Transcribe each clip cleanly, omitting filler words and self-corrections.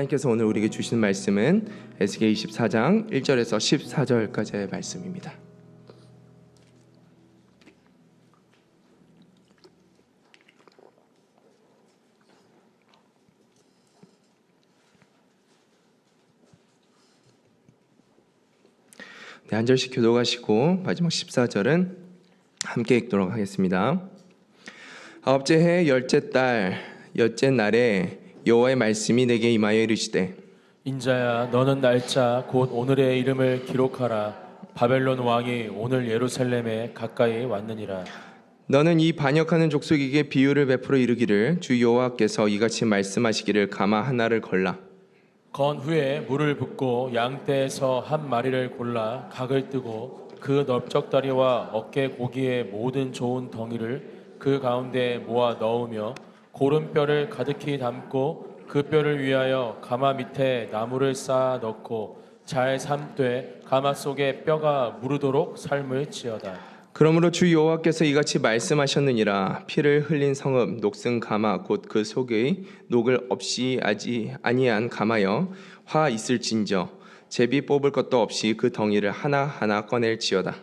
하나님께서 오늘 우리에게 주신 말씀은 에스겔 24장 1절에서 14절까지의 말씀입니다. 네, 한 절씩 교독하시고 마지막 14절은 함께 읽도록 하겠습니다. 아홉째 해 열째 달 여째 날에 여호와의 말씀이 내게 임하여 이르시되 인자야 너는 날짜 곧 오늘의 이름을 기록하라. 바벨론 왕이 오늘 예루살렘에 가까이 왔느니라. 너는 이 반역하는 족속에게 비유를 베풀어 이르기를 주 여호와께서 이같이 말씀하시기를 가마 하나를 걸라. 건 후에 물을 붓고 양떼에서 한 마리를 골라 각을 뜨고 그 넓적다리와 어깨 고기의 모든 좋은 덩이를 그 가운데 모아 넣으며 고른 뼈를 가득히 담고 그 뼈를 위하여 가마 밑에 나무를 쌓아 넣고 잘 삶되 가마 속에 뼈가 무르도록 삶을 지어다. 그러므로 주 여호와께서 이같이 말씀하셨느니라. 피를 흘린 성읍 녹슨 가마 곧 그 속의 녹을 없이 아니한 가마여 화 있을진저 제비 뽑을 것도 없이 그 덩이를 하나하나 꺼낼지어다.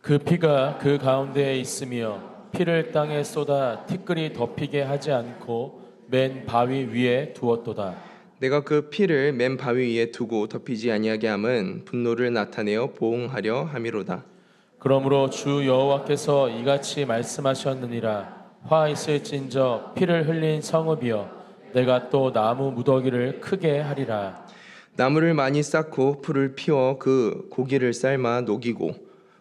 그 피가 그 가운데에 있으며 피를 땅에 쏟아 티끌이 덮이게 하지 않고 맨 바위 위에 두었도다. 내가 그 피를 맨 바위 위에 두고 덮이지 아니하게 함은 분노를 나타내어 보응하려 함이로다. 그러므로 주 여호와께서 이같이 말씀하셨느니라. 화 있을진저 피를 흘린 성읍이여 내가 또 나무 무더기를 크게 하리라. 나무를 많이 쌓고 풀을 피워 그 고기를 삶아 녹이고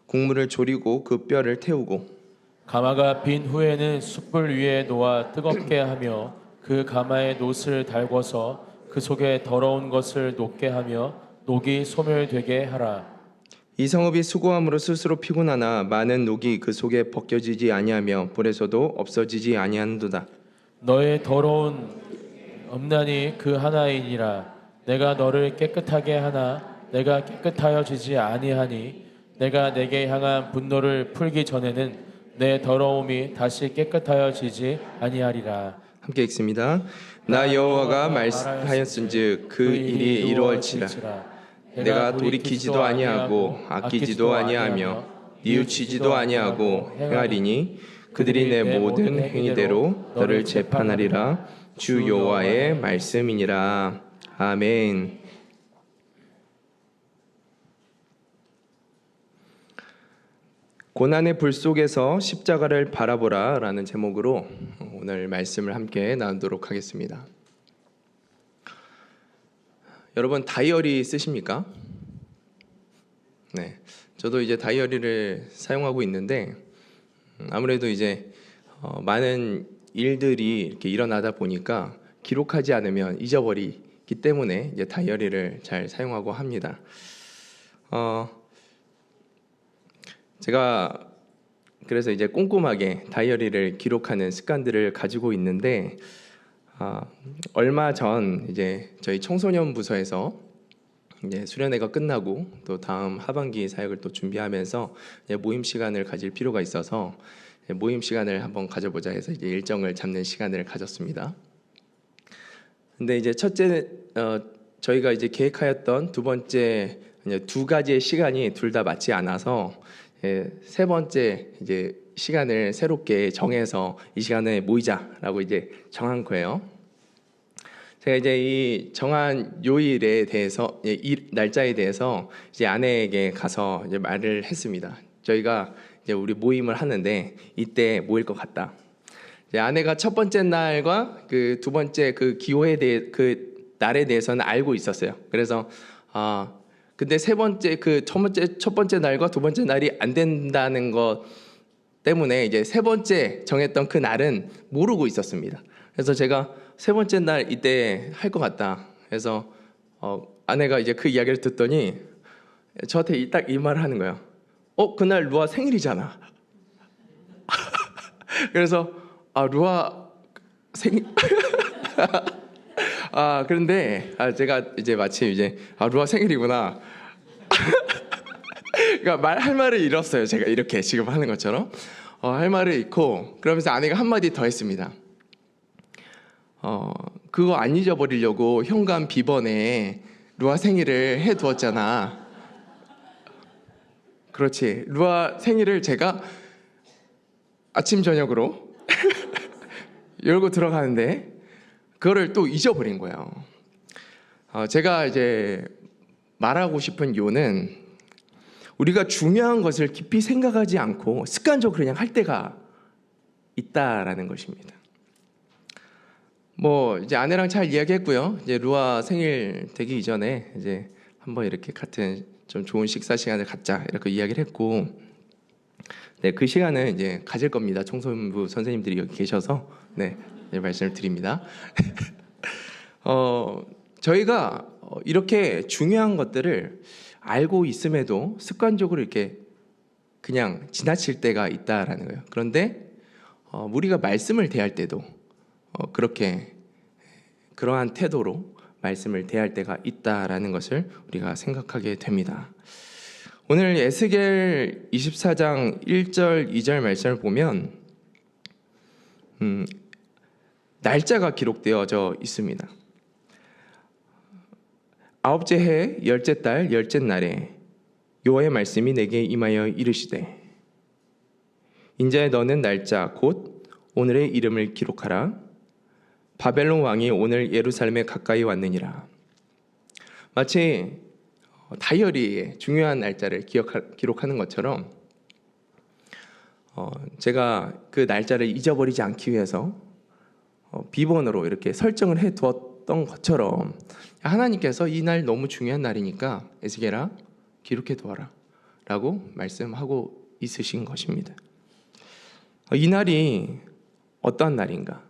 국물을 졸이고 그 뼈를 태우고 가마가 빈 후에는 숯불 위에 놓아 뜨겁게 하며 그 가마에 놋을 달궈서 그 속에 더러운 것을 녹게 하며 녹이 소멸되게 하라. 이 성읍이 수고함으로 스스로 피곤하나 많은 녹이 그 속에 벗겨지지 아니하며 불에서도 없어지지 아니하는도다. 너의 더러운 음란이 그 하나이니라. 내가 너를 깨끗하게 하나 내가 깨끗하여지지 아니하니 내가 내게 향한 분노를 풀기 전에는 내 더러움이 다시 깨끗하여지지 아니하리라. 함께 읽습니다. 나 여호와가 말하였은즉 그 일이 이루어질지라. 내가 돌이키지도 아니하고 아끼지도 아니하며 뉘우치지도 아니하고 행하리니 그들이 내 모든 행위대로 너를 재판하리라. 주 여호와의 말씀이니라. 아멘. 고난의 불 속에서 십자가를 바라보라 라는 제목으로 오늘 말씀을 함께 나누도록 하겠습니다. 여러분 다이어리 쓰십니까? 네, 저도 이제 다이어리를 사용하고 있는데 아무래도 이제 많은 일들이 이렇게 일어나다 보니까 기록하지 않으면 잊어버리기 때문에 이제 다이어리를 잘 사용하고 합니다. 제가 그래서 이제 꼼꼼하게 다이어리를 기록하는 습관들을 가지고 있는데 얼마 전 이제 저희 청소년 부서에서 이제 수련회가 끝나고 또 다음 하반기 사역을 또 준비하면서 이제 모임 시간을 가질 필요가 있어서 모임 시간을 한번 가져보자 해서 이제 일정을 잡는 시간을 가졌습니다. 근데 이제 첫째 저희가 이제 계획하였던 두 번째 두 가지의 시간이 둘 다 맞지 않아서 세 번째 이제 시간을 새롭게 정해서 이 시간에 모이자라고 이제 정한 거예요. 제가 이제 이 정한 요일에 대해서 이 날짜에 대해서 이제 아내에게 가서 이제 말을 했습니다. 저희가 이제 우리 모임을 하는데 이때 모일 것 같다. 이제 아내가 첫 번째 날과 그 두 번째 그 기호에 대해 그 날에 대해서는 알고 있었어요. 그래서 근데 세 번째 그 첫 번째 날과 두 번째 날이 안 된다는 것 때문에 이제 세 번째 정했던 그 날은 모르고 있었습니다. 그래서 제가 세 번째 날 이때 할 것 같다. 그래서 아내가 이제 그 이야기를 듣더니 저한테 딱 이 말을 하는 거예요. 그날 루아 생일이잖아. 그래서 루아 생일 그런데 제가 이제 마침 이제 루아 생일이구나. 그러니까 할 말을 잃었어요. 제가 이렇게 지금 하는 것처럼 할 말을 잃고 그러면서 아내가 한마디 더 했습니다. 그거 안 잊어버리려고 현관 비번에 루아 생일을 해두었잖아. 그렇지. 루아 생일을 제가 아침 저녁으로 열고 들어가는데 그거를 또 잊어버린 거예요. 제가 이제 말하고 싶은 이유는 우리가 중요한 것을 깊이 생각하지 않고 습관적으로 그냥 할 때가 있다라는 것입니다. 뭐 이제 아내랑 잘 이야기했고요. 이제 루아 생일 되기 이전에 이제 한번 이렇게 같은 좀 좋은 식사 시간을 갖자 이렇게 이야기를 했고, 네, 그 시간은 이제 가질 겁니다. 청소년부 선생님들이 여기 계셔서 네, 말씀을 드립니다. 저희가 이렇게 중요한 것들을 알고 있음에도 습관적으로 이렇게 그냥 지나칠 때가 있다라는 거예요. 그런데 우리가 말씀을 대할 때도 그렇게 그러한 태도로 말씀을 대할 때가 있다라는 것을 우리가 생각하게 됩니다. 오늘 에스겔 24장 1절 2절 말씀을 보면 날짜가 기록되어져 있습니다. 아홉째 해 열째 달 열째 날에 여호와의 말씀이 내게 임하여 이르시되 인자에 너는 날짜 곧 오늘의 이름을 기록하라. 바벨론 왕이 오늘 예루살렘에 가까이 왔느니라. 마치 다이어리에 중요한 날짜를 기록하는 것처럼 제가 그 날짜를 잊어버리지 않기 위해서 비번으로 이렇게 설정을 해두었던 것처럼 하나님께서 이 날 너무 중요한 날이니까 에스겔아 기록해 두어라 라고 말씀하고 있으신 것입니다. 이 날이 어떠한 날인가?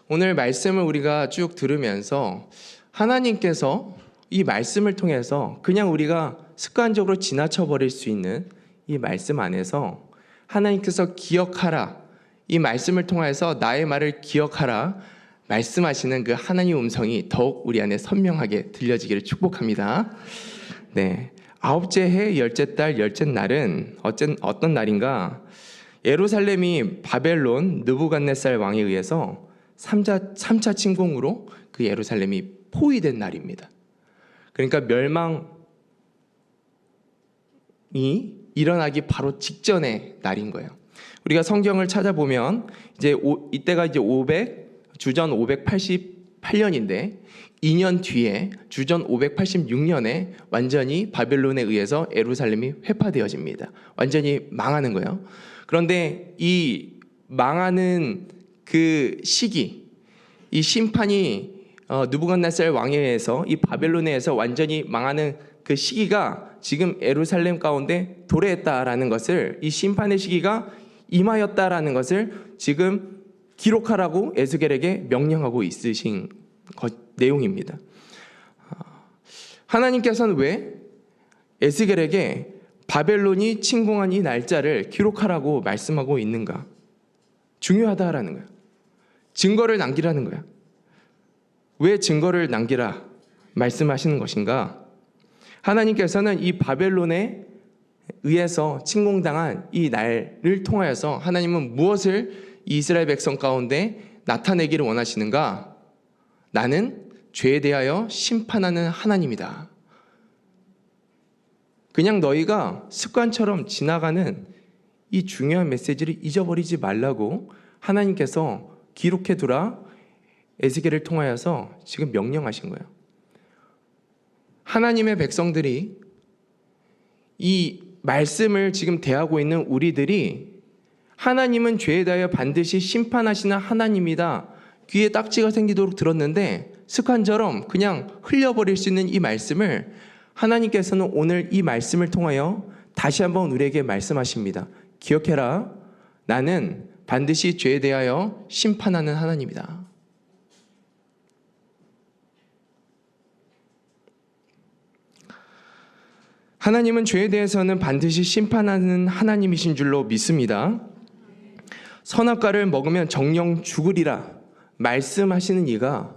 오늘 말씀을 우리가 쭉 들으면서 하나님께서 이 말씀을 통해서 그냥 우리가 습관적으로 지나쳐 버릴 수 있는 이 말씀 안에서 하나님께서 기억하라, 이 말씀을 통해서 나의 말을 기억하라 말씀하시는 그 하나님의 음성이 더욱 우리 안에 선명하게 들려지기를 축복합니다. 네, 아홉째 해 열째 달 열째 날은 어떤 날인가? 예루살렘이 바벨론 느부갓네살 왕에 의해서 3차 침공으로 그 예루살렘이 포위된 날입니다. 그러니까 멸망이 일어나기 바로 직전의 날인 거예요. 우리가 성경을 찾아보면 이때가 주전 588년인데 2년 뒤에 주전 586년에 완전히 바벨론에 의해서 예루살렘이 회파되어집니다. 완전히 망하는 거예요. 그런데 이 망하는 그 시기, 이 심판이 느부갓네살 왕에 의해서 이 바벨론에 의해서 완전히 망하는 그 시기가 지금 예루살렘 가운데 도래했다라는 것을, 이 심판의 시기가 임하였다라는 것을 지금 기록하라고 에스겔에게 명령하고 있으신 내용입니다. 하나님께서는 왜 에스겔에게 바벨론이 침공한 이 날짜를 기록하라고 말씀하고 있는가? 중요하다라는 거야. 증거를 남기라는 거야. 왜 증거를 남기라 말씀하시는 것인가? 하나님께서는 이 바벨론에 의해서 침공당한 이 날을 통하여서 하나님은 무엇을 이스라엘 백성 가운데 나타내기를 원하시는가? 나는 죄에 대하여 심판하는 하나님이다. 그냥 너희가 습관처럼 지나가는 이 중요한 메시지를 잊어버리지 말라고 하나님께서 기록해두라 에스겔을 통하여서 지금 명령하신 거예요. 하나님의 백성들이 이 말씀을 지금 대하고 있는 우리들이 하나님은 죄에 대하여 반드시 심판하시는 하나님이다, 귀에 딱지가 생기도록 들었는데 습관처럼 그냥 흘려버릴 수 있는 이 말씀을 하나님께서는 오늘 이 말씀을 통하여 다시 한번 우리에게 말씀하십니다. 기억해라, 나는 반드시 죄에 대하여 심판하는 하나님이다. 하나님은 죄에 대해서는 반드시 심판하는 하나님이신 줄로 믿습니다. 선악과를 먹으면 정령 죽으리라 말씀하시는 이가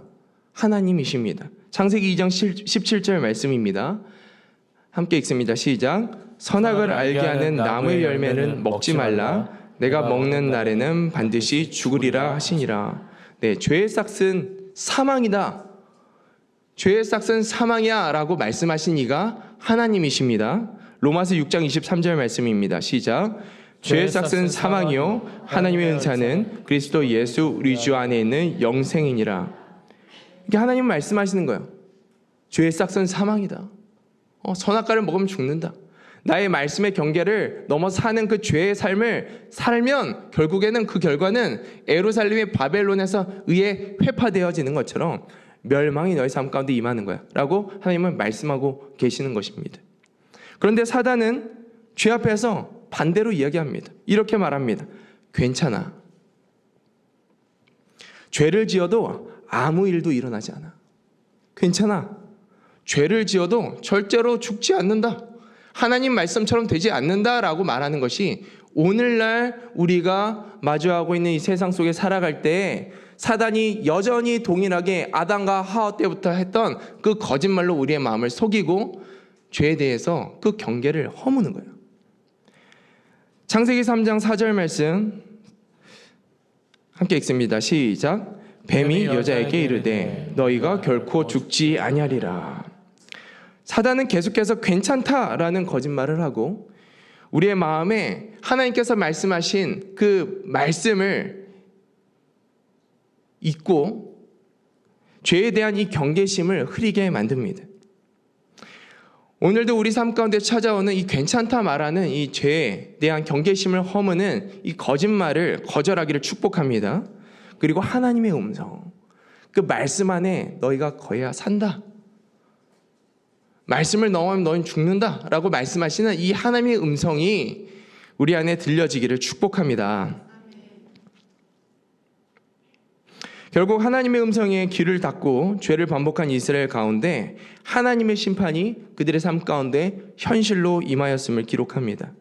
하나님이십니다. 창세기 2장 17절 말씀입니다. 함께 읽습니다. 시작. 선악을 알게 하는 나무의 열매는 먹지 말라. 내가 먹는 날에는 반드시 죽으리라 하시니라. 네, 죄의 싹은 사망이다. 죄의 싹은 사망이야 라고 말씀하신 이가 하나님이십니다. 로마서 6장 23절 말씀입니다. 시작. 죄의 싹은 사망이요 하나님의 은사는 그리스도 예수 우리 주 안에 있는 영생이니라. 이게 하나님 말씀하시는 거예요. 죄의 싹은 사망이다. 선악과를 먹으면 죽는다. 나의 말씀의 경계를 넘어 사는 그 죄의 삶을 살면 결국에는 그 결과는 예루살렘이 바벨론에서 의해 회파되어지는 것처럼 멸망이 너의 삶 가운데 임하는 거야 라고 하나님은 말씀하고 계시는 것입니다. 그런데 사단은 죄 앞에서 반대로 이야기합니다. 이렇게 말합니다. 괜찮아. 죄를 지어도 아무 일도 일어나지 않아. 괜찮아. 죄를 지어도 절대로 죽지 않는다. 하나님 말씀처럼 되지 않는다라고 말하는 것이 오늘날 우리가 마주하고 있는 이 세상 속에 살아갈 때 사단이 여전히 동일하게 아담과 하와 때부터 했던 그 거짓말로 우리의 마음을 속이고 죄에 대해서 그 경계를 허무는 거예요. 창세기 3장 4절 말씀 함께 읽습니다. 시작. 뱀이 여자에게 이르되 너희가 결코 죽지 아니하리라. 사단은 계속해서 괜찮다라는 거짓말을 하고 우리의 마음에 하나님께서 말씀하신 그 말씀을 잊고 죄에 대한 이 경계심을 흐리게 만듭니다. 오늘도 우리 삶 가운데 찾아오는 이 괜찮다 말하는 이 죄에 대한 경계심을 허무는 이 거짓말을 거절하기를 축복합니다. 그리고 하나님의 음성, 그 말씀 안에 너희가 거해야 산다. 말씀을 넘어가면 너희는 죽는다 라고 말씀하시는 이 하나님의 음성이 우리 안에 들려지기를 축복합니다. 결국 하나님의 음성에 귀를 닫고 죄를 반복한 이스라엘 가운데 하나님의 심판이 그들의 삶 가운데 현실로 임하였음을 기록합니다.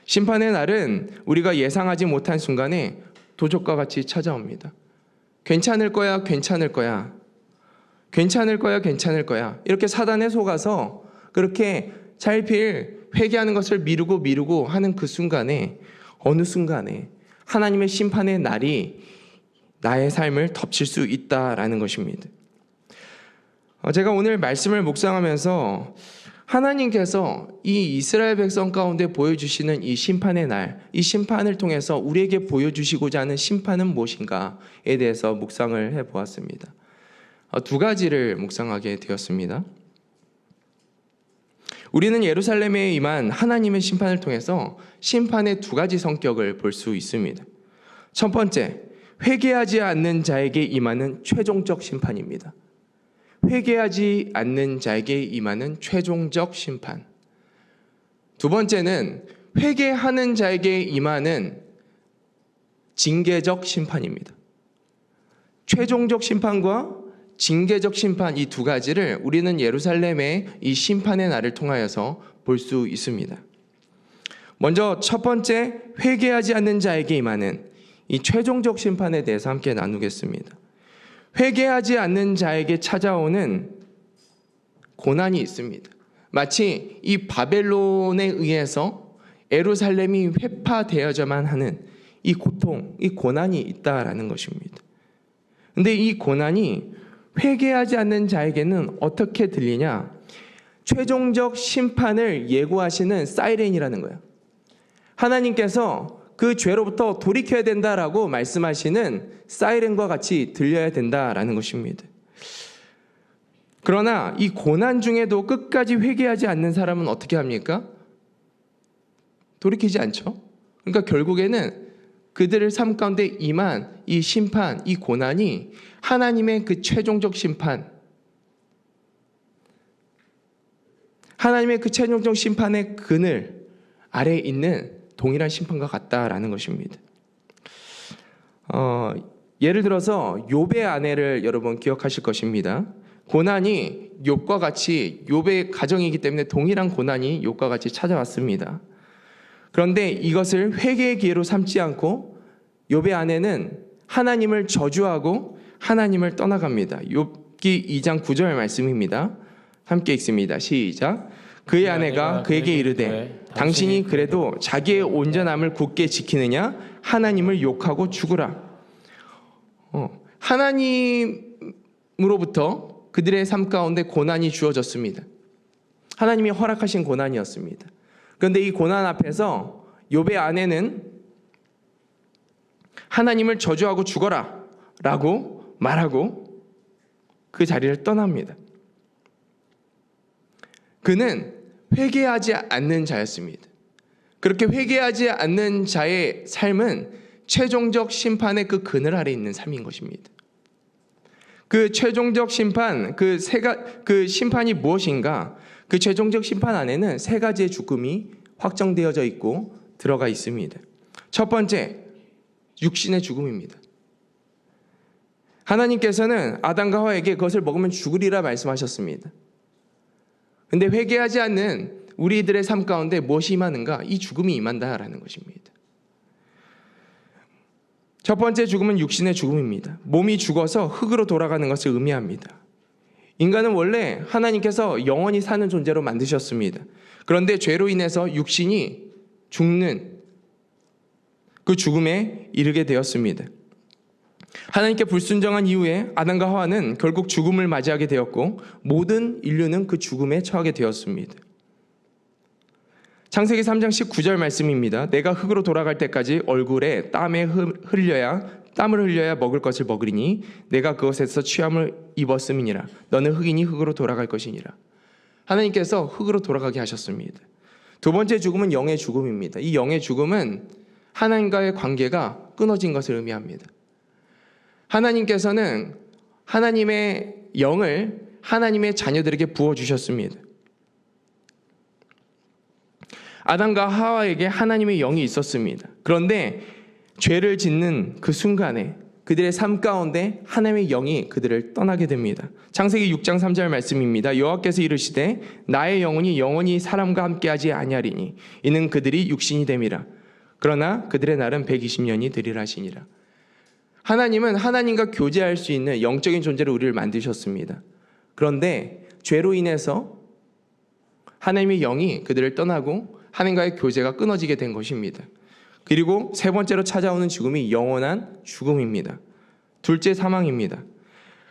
심판의 날은 우리가 예상하지 못한 순간에 도적과 같이 찾아옵니다. 괜찮을 거야, 괜찮을 거야. 괜찮을 거야, 괜찮을 거야. 이렇게 사단에 속아서 그렇게 차일피일 회개하는 것을 미루고 하는 그 순간에 어느 순간에 하나님의 심판의 날이 나의 삶을 덮칠 수 있다라는 것입니다. 제가 오늘 말씀을 묵상하면서 하나님께서 이 이스라엘 백성 가운데 보여주시는 이 심판의 날, 이 심판을 통해서 우리에게 보여주시고자 하는 심판은 무엇인가에 대해서 묵상을 해보았습니다. 두 가지를 묵상하게 되었습니다. 우리는 예루살렘에 임한 하나님의 심판을 통해서 심판의 두 가지 성격을 볼 수 있습니다. 첫 번째, 회개하지 않는 자에게 임하는 최종적 심판입니다. 회개하지 않는 자에게 임하는 최종적 심판. 두 번째는 회개하는 자에게 임하는 징계적 심판입니다. 최종적 심판과 징계적 심판, 이 두 가지를 우리는 예루살렘의 이 심판의 날을 통하여서 볼 수 있습니다. 먼저 첫 번째, 회개하지 않는 자에게 임하는 이 최종적 심판에 대해서 함께 나누겠습니다. 회개하지 않는 자에게 찾아오는 고난이 있습니다. 마치 이 바벨론에 의해서 예루살렘이 회파되어져만 하는 이 고통, 이 고난이 있다라는 것입니다. 근데 이 고난이 회개하지 않는 자에게는 어떻게 들리냐? 최종적 심판을 예고하시는 사이렌이라는 거예요. 하나님께서 그 죄로부터 돌이켜야 된다라고 말씀하시는 사이렌과 같이 들려야 된다라는 것입니다. 그러나 이 고난 중에도 끝까지 회개하지 않는 사람은 어떻게 합니까? 돌이키지 않죠. 그러니까 결국에는 그들의 삶 가운데 임한 이 심판, 이 고난이 하나님의 그 최종적 심판, 하나님의 그 최종적 심판의 그늘 아래에 있는 동일한 심판과 같다라는 것입니다. 예를 들어서 욥의 아내를 여러분 기억하실 것입니다. 고난이 욥과 같이 욥의 가정이기 때문에 동일한 고난이 욥과 같이 찾아왔습니다. 그런데 이것을 회개의 기회로 삼지 않고 욥의 아내는 하나님을 저주하고 하나님을 떠나갑니다. 욥기 2장 9절 말씀입니다. 함께 읽습니다. 시작. 그의 아내가 그에게 이르되 당신이 그래도 자기의 온전함을 굳게 지키느냐? 하나님을 욕하고 죽으라. 하나님의 하나님으로부터 그들의 삶 가운데 고난이 주어졌습니다. 하나님이 허락하신 고난이었습니다. 그런데 이 고난 앞에서 욥의 아내는 하나님을 저주하고 죽어라 라고 말하고 그 자리를 떠납니다. 그는 회개하지 않는 자였습니다. 그렇게 회개하지 않는 자의 삶은 최종적 심판의 그 그늘 아래 있는 삶인 것입니다. 그 최종적 심판, 그 심판이 무엇인가? 그 최종적 심판 안에는 세 가지의 죽음이 확정되어져 있고 들어가 있습니다. 첫 번째, 육신의 죽음입니다. 하나님께서는 아담과 하와에게 그것을 먹으면 죽으리라 말씀하셨습니다. 근데 회개하지 않는 우리들의 삶 가운데 무엇이 임하는가? 이 죽음이 임한다라는 것입니다. 첫 번째 죽음은 육신의 죽음입니다. 몸이 죽어서 흙으로 돌아가는 것을 의미합니다. 인간은 원래 하나님께서 영원히 사는 존재로 만드셨습니다. 그런데 죄로 인해서 육신이 죽는 그 죽음에 이르게 되었습니다. 하나님께 불순종한 이후에 아담과 하와는 결국 죽음을 맞이하게 되었고 모든 인류는 그 죽음에 처하게 되었습니다. 창세기 3장 19절 말씀입니다. 내가 흙으로 돌아갈 때까지 얼굴에 땀을 흘려야 먹을 것을 먹으리니 내가 그것에서 취함을 입었음이니라. 너는 흙이니 흙으로 돌아갈 것이니라. 하나님께서 흙으로 돌아가게 하셨습니다. 두 번째 죽음은 영의 죽음입니다. 이 영의 죽음은 하나님과의 관계가 끊어진 것을 의미합니다. 하나님께서는 하나님의 영을 하나님의 자녀들에게 부어주셨습니다. 아담과 하와에게 하나님의 영이 있었습니다. 그런데 죄를 짓는 그 순간에 그들의 삶 가운데 하나님의 영이 그들을 떠나게 됩니다. 창세기 6장 3절 말씀입니다. 여호와께서 이르시되 나의 영혼이 영원히 사람과 함께하지 아니하리니 이는 그들이 육신이 됨이라. 그러나 그들의 날은 120년이 되리라 하시니라. 하나님은 하나님과 교제할 수 있는 영적인 존재로 우리를 만드셨습니다. 그런데 죄로 인해서 하나님의 영이 그들을 떠나고 하나님과의 교제가 끊어지게 된 것입니다. 그리고 세 번째로 찾아오는 죽음이 영원한 죽음입니다. 둘째 사망입니다.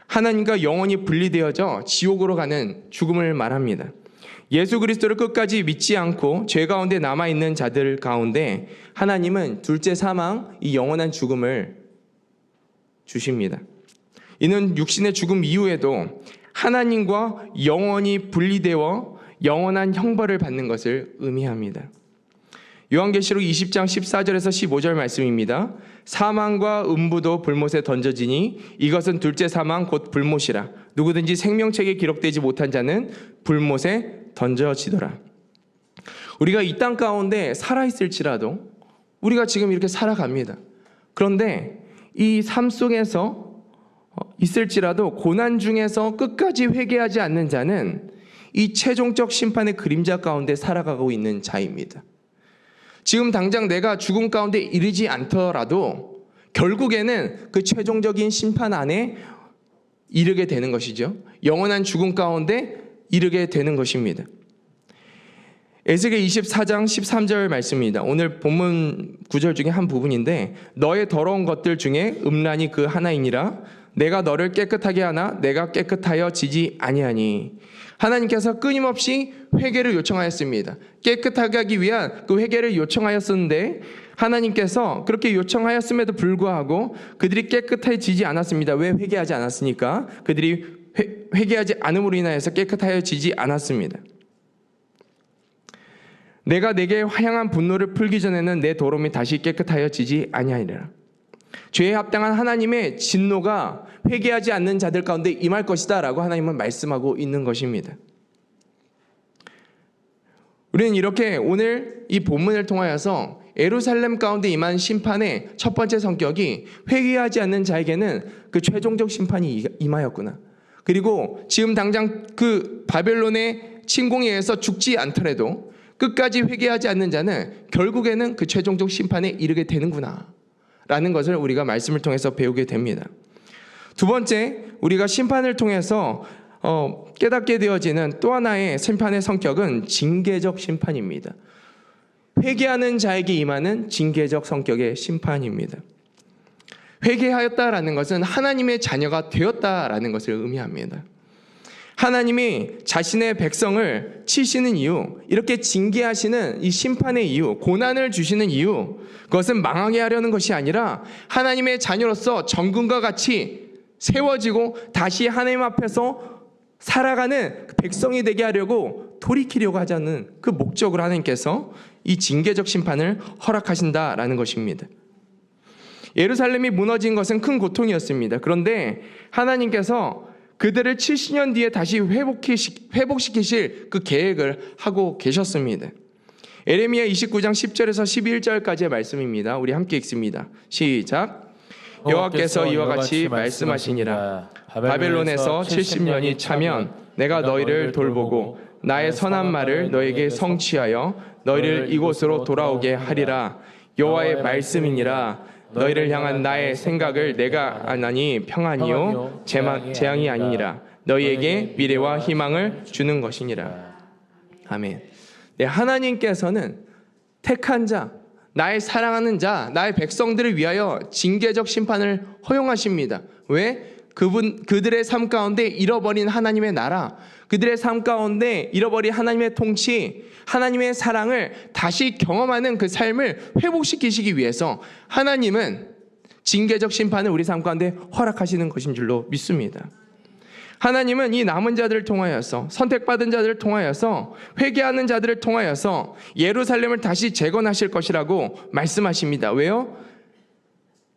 하나님과 영원히 분리되어져 지옥으로 가는 죽음을 말합니다. 예수 그리스도를 끝까지 믿지 않고 죄 가운데 남아있는 자들 가운데 하나님은 둘째 사망, 이 영원한 죽음을 주십니다. 이는 육신의 죽음 이후에도 하나님과 영원히 분리되어 영원한 형벌을 받는 것을 의미합니다. 요한계시록 20장 14절에서 15절 말씀입니다. 사망과 음부도 불못에 던져지니 이것은 둘째 사망 곧 불못이라. 누구든지 생명책에 기록되지 못한 자는 불못에 던져지더라. 우리가 이 땅 가운데 살아있을지라도 우리가 지금 이렇게 살아갑니다. 그런데 이 삶 속에서 있을지라도 고난 중에서 끝까지 회개하지 않는 자는 이 최종적 심판의 그림자 가운데 살아가고 있는 자입니다. 지금 당장 내가 죽음 가운데 이르지 않더라도 결국에는 그 최종적인 심판 안에 이르게 되는 것이죠. 영원한 죽음 가운데 이르게 되는 것입니다. 에스겔 24장 13절 말씀입니다. 오늘 본문 구절 중에 한 부분인데 너의 더러운 것들 중에 음란이 그 하나이니라. 내가 너를 깨끗하게 하나 내가 깨끗하여 지지 아니하니. 하나님께서 끊임없이 회개를 요청하였습니다. 깨끗하게 하기 위한 그 회개를 요청하였었는데 하나님께서 그렇게 요청하였음에도 불구하고 그들이 깨끗해지지 않았습니다. 왜? 회개하지 않았으니까. 그들이 회개하지 않음으로 인하여서 깨끗하여지지 않았습니다. 내가 내게 향한 분노를 풀기 전에는 내 더러움이 다시 깨끗하여지지 아니하리라. 죄에 합당한 하나님의 진노가 회개하지 않는 자들 가운데 임할 것이다 라고 하나님은 말씀하고 있는 것입니다. 우리는 이렇게 오늘 이 본문을 통하여서 예루살렘 가운데 임한 심판의 첫 번째 성격이 회개하지 않는 자에게는 그 최종적 심판이 임하였구나. 그리고 지금 당장 그 바벨론의 침공에 의해서 죽지 않더라도 끝까지 회개하지 않는 자는 결국에는 그 최종적 심판에 이르게 되는구나 라는 것을 우리가 말씀을 통해서 배우게 됩니다. 두 번째, 우리가 심판을 통해서 깨닫게 되어지는 또 하나의 심판의 성격은 징계적 심판입니다. 회개하는 자에게 임하는 징계적 성격의 심판입니다. 회개하였다라는 것은 하나님의 자녀가 되었다라는 것을 의미합니다. 하나님이 자신의 백성을 치시는 이유, 이렇게 징계하시는 이 심판의 이유, 고난을 주시는 이유, 그것은 망하게 하려는 것이 아니라 하나님의 자녀로서 정금과 같이 세워지고 다시 하나님 앞에서 살아가는 백성이 되게 하려고 돌이키려고 하자는 그 목적으로 하나님께서 이 징계적 심판을 허락하신다라는 것입니다. 예루살렘이 무너진 것은 큰 고통이었습니다. 그런데 하나님께서 그들을 70년 뒤에 다시 회복시키실 그 계획을 하고 계셨습니다. 에레미야 29장 10절에서 11절까지의 말씀입니다. 우리 함께 읽습니다. 시작. 여호와께서 이와 같이 말씀하시니라. 바벨론에서 70년이 차면 내가 너희를 돌보고 나의 선한 말을 너에게 성취하여 너희를 이곳으로 돌아오게 하리라. 여호와의 말씀이니라. 너희를 향한 나의 생각을 내가 아나니 평안이요 재앙이 아니니라. 너희에게 미래와 희망을 주는 것이니라. 아멘. 네, 하나님께서는 택한 자, 나의 사랑하는 자, 나의 백성들을 위하여 징계적 심판을 허용하십니다. 왜? 그들의 삶 가운데 잃어버린 하나님의 나라, 그들의 삶 가운데 잃어버린 하나님의 통치, 하나님의 사랑을 다시 경험하는 그 삶을 회복시키시기 위해서 하나님은 징계적 심판을 우리 삶 가운데 허락하시는 것인 줄로 믿습니다. 하나님은 이 남은 자들을 통하여서, 선택받은 자들을 통하여서, 회개하는 자들을 통하여서 예루살렘을 다시 재건하실 것이라고 말씀하십니다. 왜요?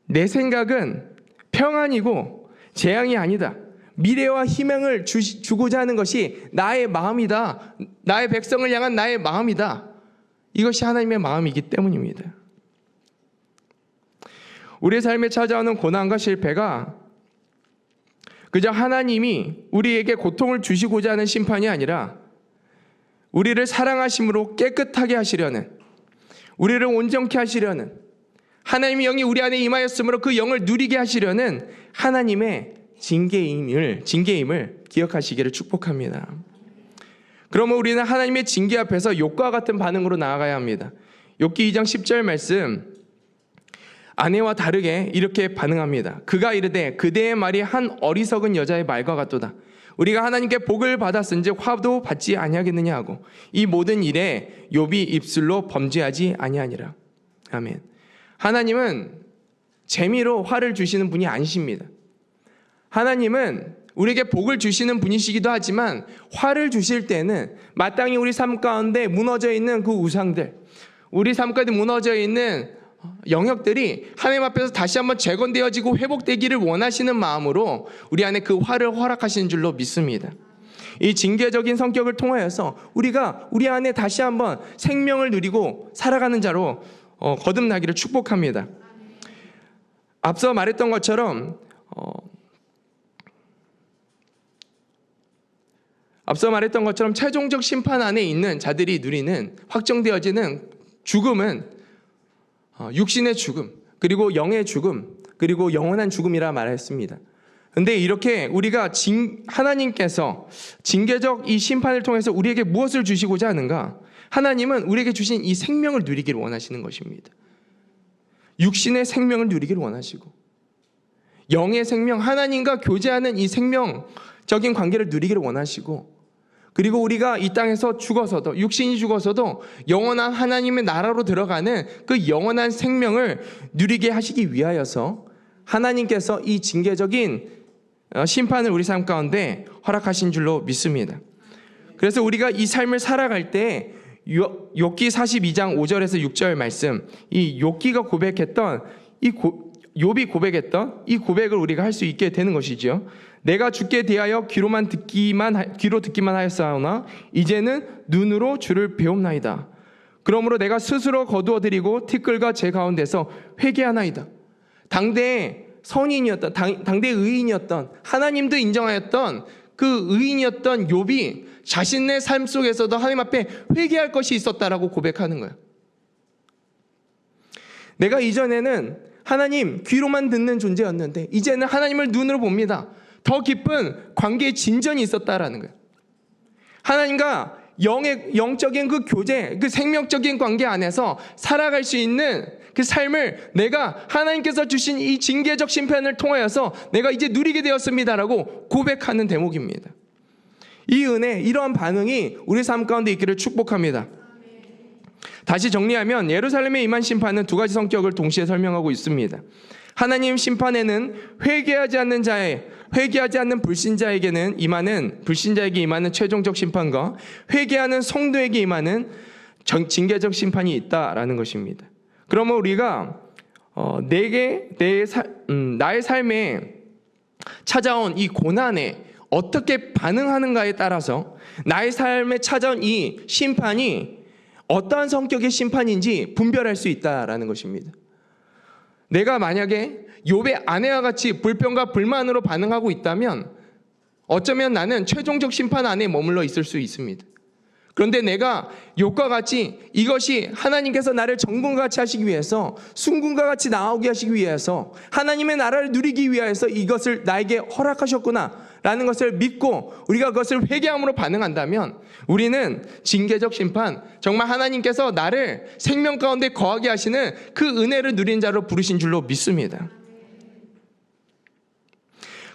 내 생각은 평안이고 재앙이 아니다. 미래와 희망을 주고자 하는 것이 나의 마음이다. 나의 백성을 향한 나의 마음이다. 이것이 하나님의 마음이기 때문입니다. 우리의 삶에 찾아오는 고난과 실패가 그저 하나님이 우리에게 고통을 주시고자 하는 심판이 아니라 우리를 사랑하심으로 깨끗하게 하시려는, 우리를 온전케 하시려는, 하나님의 영이 우리 안에 임하였으므로 그 영을 누리게 하시려는 하나님의 징계임을 기억하시기를 축복합니다. 그러면 우리는 하나님의 징계 앞에서 욥과 같은 반응으로 나아가야 합니다. 욥기 2장 10절 말씀, 아내와 다르게 이렇게 반응합니다. 그가 이르되 그대의 말이 한 어리석은 여자의 말과 같도다. 우리가 하나님께 복을 받았은즉 화도 받지 아니하겠느냐 하고 이 모든 일에 욥이 입술로 범죄하지 아니하니라. 아멘. 하나님은 재미로 화를 주시는 분이 아니십니다. 하나님은 우리에게 복을 주시는 분이시기도 하지만 화를 주실 때는 마땅히 우리 삶 가운데 무너져 있는 그 우상들, 우리 삶 가운데 무너져 있는 영역들이 하나님 앞에서 다시 한번 재건되어지고 회복되기를 원하시는 마음으로 우리 안에 그 화를 허락하시는 줄로 믿습니다. 이 징계적인 성격을 통하여서 우리가 우리 안에 다시 한번 생명을 누리고 살아가는 자로 거듭나기를 축복합니다. 앞서 말했던 것처럼 최종적 심판 안에 있는 자들이 누리는 확정되어지는 죽음은 육신의 죽음, 그리고 영의 죽음, 그리고 영원한 죽음이라 말했습니다. 그런데 이렇게 우리가 하나님께서 징계적 이 심판을 통해서 우리에게 무엇을 주시고자 하는가? 하나님은 우리에게 주신 이 생명을 누리기를 원하시는 것입니다. 육신의 생명을 누리기를 원하시고 영의 생명, 하나님과 교제하는 이 생명적인 관계를 누리기를 원하시고, 그리고 우리가 이 땅에서 죽어서도, 육신이 죽어서도 영원한 하나님의 나라로 들어가는 그 영원한 생명을 누리게 하시기 위하여서 하나님께서 이 징계적인 심판을 우리 삶 가운데 허락하신 줄로 믿습니다. 그래서 우리가 이 삶을 살아갈 때 욥기 42장 5절에서 6절 말씀, 이 욥기가 고백했던 욥이 고백했던 이 고백을 우리가 할 수 있게 되는 것이지요. 내가 주께 대하여 귀로 듣기만 하였사오나 이제는 눈으로 주를 배움나이다. 그러므로 내가 스스로 거두어드리고 티끌과 제 가운데서 회개하나이다. 당대의 선인이었던, 당대의 의인이었던, 하나님도 인정하였던 그 의인이었던 욥이 자신의 삶 속에서도 하나님 앞에 회개할 것이 있었다라고 고백하는 거예요. 내가 이전에는 하나님 귀로만 듣는 존재였는데 이제는 하나님을 눈으로 봅니다. 더 깊은 관계의 진전이 있었다라는 거예요. 하나님과 영적인 그 교제, 그 생명적인 관계 안에서 살아갈 수 있는 그 삶을 내가 하나님께서 주신 이 징계적 심판을 통하여서 내가 이제 누리게 되었습니다라고 고백하는 대목입니다. 이 은혜, 이러한 반응이 우리 삶 가운데 있기를 축복합니다. 다시 정리하면 예루살렘에 임한 심판은 두 가지 성격을 동시에 설명하고 있습니다. 하나님 심판에는 회개하지 않는 불신자에게 임하는 최종적 심판과 회개하는 성도에게 임하는 징계적 심판이 있다라는 것입니다. 그러면 우리가 나의 삶에 찾아온 이 고난에 어떻게 반응하는가에 따라서 나의 삶에 찾아온 이 심판이 어떠한 성격의 심판인지 분별할 수 있다라는 것입니다. 내가 만약에 욥의 아내와 같이 불평과 불만으로 반응하고 있다면 어쩌면 나는 최종적 심판 안에 머물러 있을 수 있습니다. 그런데 내가 욥과 같이 이것이 하나님께서 나를 정금과 같이 하시기 위해서, 순금과 같이 나오게 하시기 위해서, 하나님의 나라를 누리기 위해서 이것을 나에게 허락하셨구나 라는 것을 믿고 우리가 그것을 회개함으로 반응한다면 우리는 징계적 심판, 정말 하나님께서 나를 생명 가운데 거하게 하시는 그 은혜를 누린 자로 부르신 줄로 믿습니다.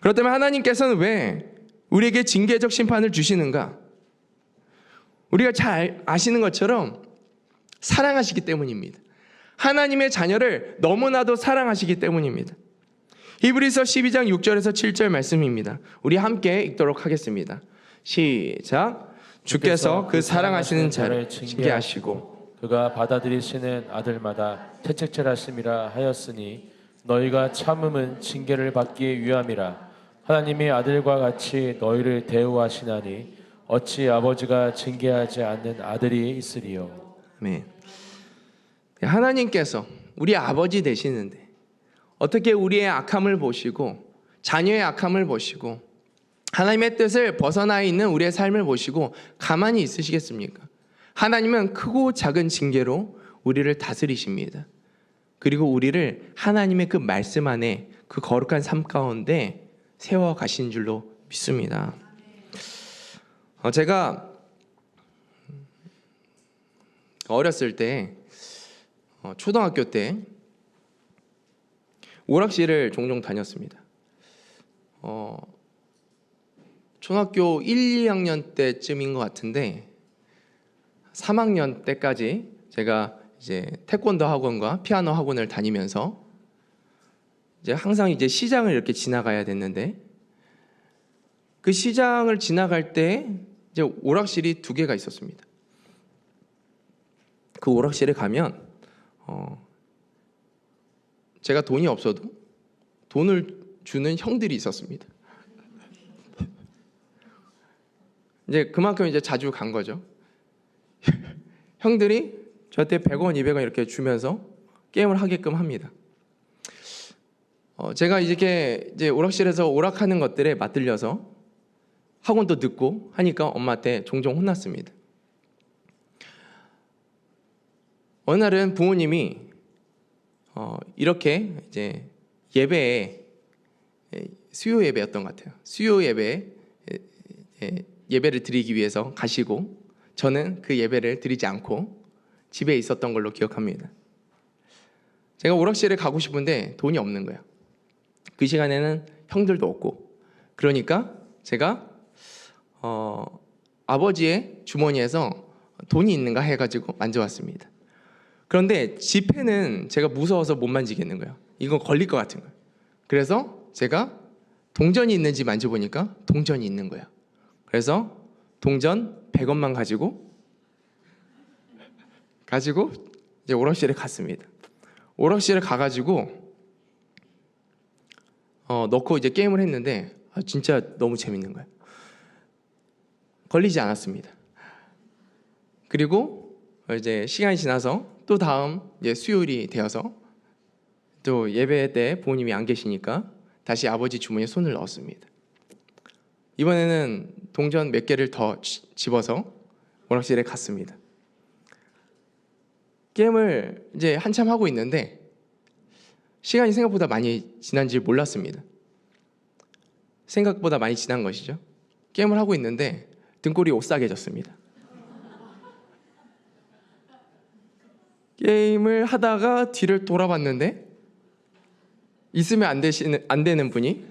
그렇다면 하나님께서는 왜 우리에게 징계적 심판을 주시는가? 우리가 잘 아시는 것처럼 사랑하시기 때문입니다. 하나님의 자녀를 너무나도 사랑하시기 때문입니다. 히브리서 12장 6절에서 7절 말씀입니다. 우리 함께 읽도록 하겠습니다. 시작. 주께서 그 사랑하시는 자를 징계하시고 그가 받아들이시는 아들마다 채찍질하심이라 하였으니 너희가 참음은 징계를 받기 위함이라. 하나님이 아들과 같이 너희를 대우하시나니 어찌 아버지가 징계하지 않는 아들이 있으리요. 아멘. 하나님께서 우리 아버지 되시는데 어떻게 우리의 악함을 보시고 자녀의 악함을 보시고 하나님의 뜻을 벗어나 있는 우리의 삶을 보시고 가만히 있으시겠습니까? 하나님은 크고 작은 징계로 우리를 다스리십니다. 그리고 우리를 하나님의 그 말씀 안에 그 거룩한 삶 가운데 세워 가신 줄로 믿습니다. 제가 어렸을 때 초등학교 때 오락실을 종종 다녔습니다. 초등학교 1, 2학년 때쯤인 것 같은데 3학년 때까지 제가 이제 태권도 학원과 피아노 학원을 다니면서 이제 항상 이제 시장을 이렇게 지나가야 됐는데 그 시장을 지나갈 때 이제 오락실이 2개가 있었습니다. 그 오락실에 가면 제가 돈이 없어도 돈을 주는 형들이 있었습니다. 이제 그만큼 이제 자주 간 거죠. 형들이 저한테 100원, 200원 이렇게 주면서 게임을 하게끔 합니다. 제가 이제 오락실에서 오락하는 것들에 맞들려서 학원도 듣고 하니까 엄마한테 종종 혼났습니다. 어느 날은 부모님이 이렇게 이제 예배에 수요 예배였던 것 같아요. 수요 예배에 예배를 드리기 위해서 가시고 저는 그 예배를 드리지 않고 집에 있었던 걸로 기억합니다. 제가 오락실에 가고 싶은데 돈이 없는 거예요. 그 시간에는 형들도 없고 그러니까 제가 아버지의 주머니에서 돈이 있는가 해가지고 만져왔습니다. 그런데 지폐는 제가 무서워서 못 만지겠는 거예요. 이건 걸릴 것 같은 거예요. 그래서 제가 동전이 있는지 만져보니까 동전이 있는 거예요. 그래서 동전 100원만 가지고 이제 오락실에 갔습니다. 오락실에 가가지고 넣고 이제 게임을 했는데 진짜 너무 재밌는 거예요. 걸리지 않았습니다. 그리고 이제 시간이 지나서 또 다음 이제 수요일이 되어서 또 예배 때 부모님이 안 계시니까 다시 아버지 주머니에 손을 넣었습니다. 이번에는 동전 몇 개를 더 집어서 오락실에 갔습니다. 게임을 이제 한참 하고 있는데 시간이 생각보다 많이 지난지 몰랐습니다. 생각보다 많이 지난 것이죠. 게임을 하고 있는데 등골이 오싹해졌습니다. 게임을 하다가 뒤를 돌아봤는데 있으면 안 되는 분이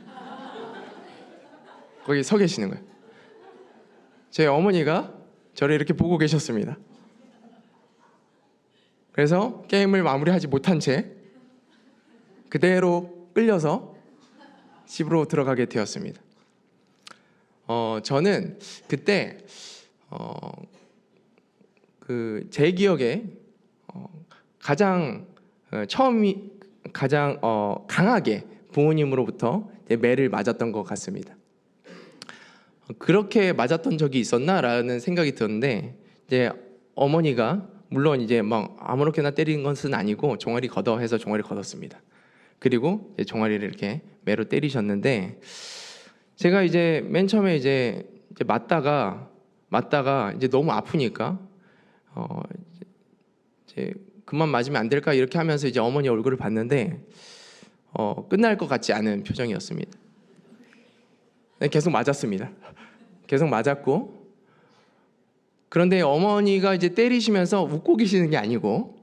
거기 서 계시는 거예요. 저희 어머니가 저를 이렇게 보고 계셨습니다. 그래서 게임을 마무리하지 못한 채 그대로 끌려서 집으로 들어가게 되었습니다. 저는 그때 제 기억에 가장 강하게 부모님으로부터 매를 맞았던 것 같습니다. 그렇게 맞았던 적이 있었나라는 생각이 들었는데, 이제 어머니가 물론 이제 막 아무렇게나 때리는 것은 아니고 종아리 걷어 해서 종아리 걷었습니다. 그리고 이제 종아리를 이렇게 매로 때리셨는데, 제가 이제 맨 처음에 이제 맞다가 이제 너무 아프니까 이제 그만 맞으면 안 될까 이렇게 하면서 이제 어머니 얼굴을 봤는데 끝날 것 같지 않은 표정이었습니다. 계속 맞았습니다. 계속 맞았고, 그런데 어머니가 이제 때리시면서 웃고 계시는 게 아니고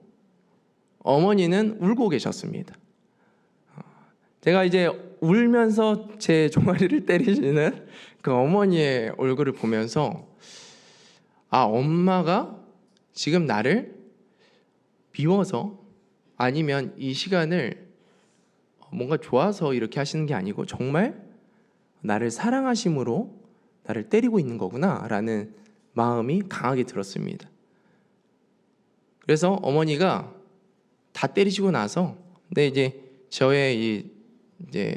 어머니는 울고 계셨습니다. 제가 이제 울면서 제 종아리를 때리시는 그 어머니의 얼굴을 보면서, 엄마가 지금 나를 미워서 아니면 이 시간을 뭔가 좋아서 이렇게 하시는 게 아니고 정말 나를 사랑하심으로 나를 때리고 있는 거구나 라는 마음이 강하게 들었습니다. 그래서 어머니가 다 때리시고 나서 근데 이제 저의 이제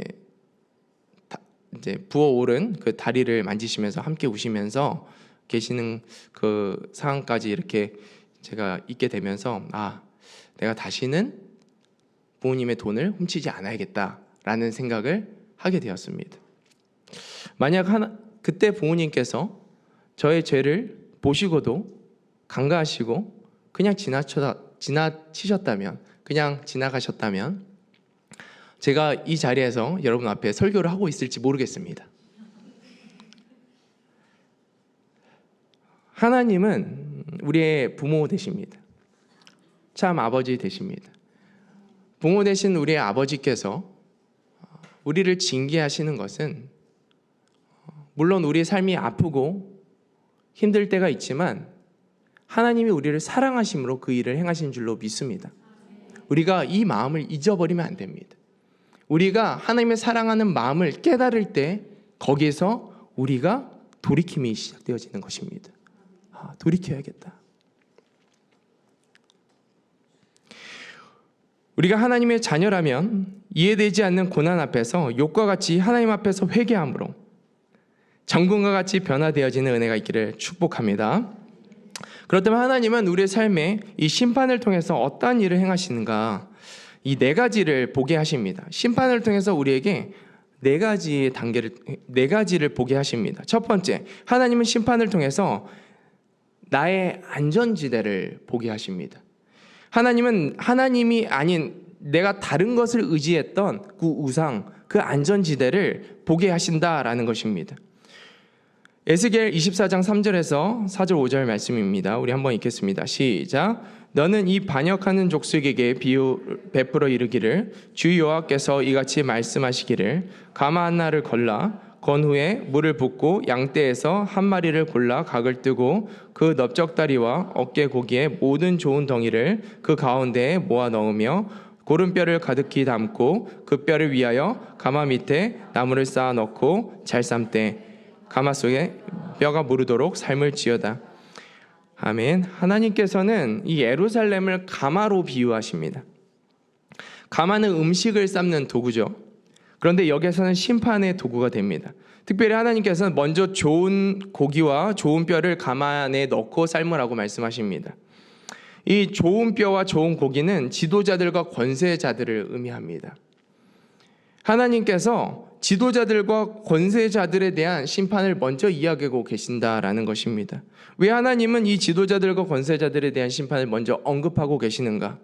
부어오른 그 다리를 만지시면서 함께 우시면서 계시는 그 상황까지 이렇게 제가 있게 되면서 내가 다시는 부모님의 돈을 훔치지 않아야겠다라는 생각을 하게 되었습니다. 만약 그때 부모님께서 저의 죄를 보시고도 간과하시고 그냥 지나치셨다면, 그냥 지나가셨다면 제가 이 자리에서 여러분 앞에 설교를 하고 있을지 모르겠습니다. 하나님은 우리의 부모 되십니다. 참 아버지 되십니다. 부모 되신 우리의 아버지께서 우리를 징계하시는 것은 물론 우리의 삶이 아프고 힘들 때가 있지만 하나님이 우리를 사랑하심으로 그 일을 행하신 줄로 믿습니다. 우리가 이 마음을 잊어버리면 안 됩니다. 우리가 하나님의 사랑하는 마음을 깨달을 때 거기에서 우리가 돌이킴이 시작되어지는 것입니다. 돌이켜야겠다. 우리가 하나님의 자녀라면 이해되지 않는 고난 앞에서 욥과 같이 하나님 앞에서 회개함으로 정금과 같이 변화되어지는 은혜가 있기를 축복합니다. 그렇다면 하나님은 우리의 삶에 이 심판을 통해서 어떠한 일을 행하시는가, 이 네 가지를 보게 하십니다. 심판을 통해서 우리에게 네 가지를 보게 하십니다. 첫 번째, 하나님은 심판을 통해서 나의 안전지대를 보게 하십니다. 하나님은 하나님이 아닌 내가 다른 것을 의지했던 그 우상, 그 안전지대를 보게 하신다라는 것입니다. 에스겔 24장 3절에서 4절 5절 말씀입니다. 우리 한번 읽겠습니다. 시작. 너는 이 반역하는 족속에게 베풀어 이르기를 주 여호와께서 이같이 말씀하시기를 가마 하나를 건 후에 물을 붓고 양떼에서 한 마리를 골라 각을 뜨고 그 넓적다리와 어깨 고기의 모든 좋은 덩이를 그 가운데에 모아 넣으며 고른 뼈를 가득히 담고 그 뼈를 위하여 가마 밑에 나무를 쌓아 넣고 잘 삶되 가마 속에 뼈가 무르도록 삶을지어다. 아멘. 하나님께서는 이 예루살렘을 가마로 비유하십니다. 가마는 음식을 삶는 도구죠. 그런데 여기에서는 심판의 도구가 됩니다. 특별히 하나님께서는 먼저 좋은 고기와 좋은 뼈를 가마 안에 넣고 삶으라고 말씀하십니다. 이 좋은 뼈와 좋은 고기는 지도자들과 권세자들을 의미합니다. 하나님께서 지도자들과 권세자들에 대한 심판을 먼저 이야기하고 계신다라는 것입니다. 왜 하나님은 이 지도자들과 권세자들에 대한 심판을 먼저 언급하고 계시는가?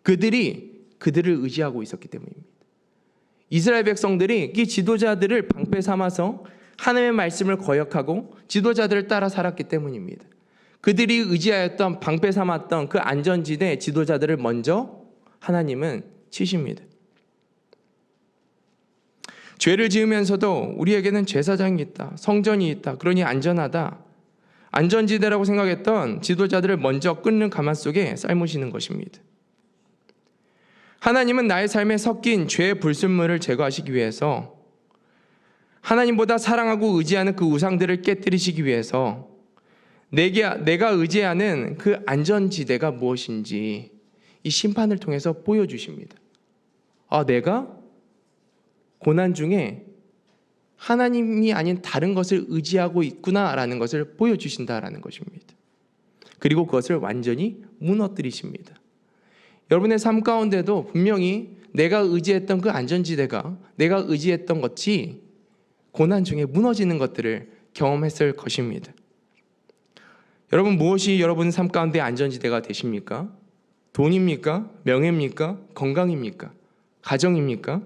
그들을 의지하고 있었기 때문입니다. 이스라엘 백성들이 이 지도자들을 방패 삼아서 하나님의 말씀을 거역하고 지도자들을 따라 살았기 때문입니다. 그들이 의지하였던 방패 삼았던 그 안전지대 지도자들을 먼저 하나님은 치십니다. 죄를 지으면서도 우리에게는 제사장이 있다, 성전이 있다, 그러니 안전하다, 안전지대라고 생각했던 지도자들을 먼저 끊는 가만 속에 삶으시는 것입니다. 하나님은 나의 삶에 섞인 죄의 불순물을 제거하시기 위해서, 하나님보다 사랑하고 의지하는 그 우상들을 깨뜨리시기 위해서 내가 의지하는 그 안전지대가 무엇인지 이 심판을 통해서 보여주십니다. 내가 고난 중에 하나님이 아닌 다른 것을 의지하고 있구나라는 것을 보여주신다라는 것입니다. 그리고 그것을 완전히 무너뜨리십니다. 여러분의 삶 가운데도 분명히 내가 의지했던 그 안전지대가, 내가 의지했던 것이 고난 중에 무너지는 것들을 경험했을 것입니다. 여러분, 무엇이 여러분 삶 가운데 안전지대가 되십니까? 돈입니까? 명예입니까? 건강입니까? 가정입니까?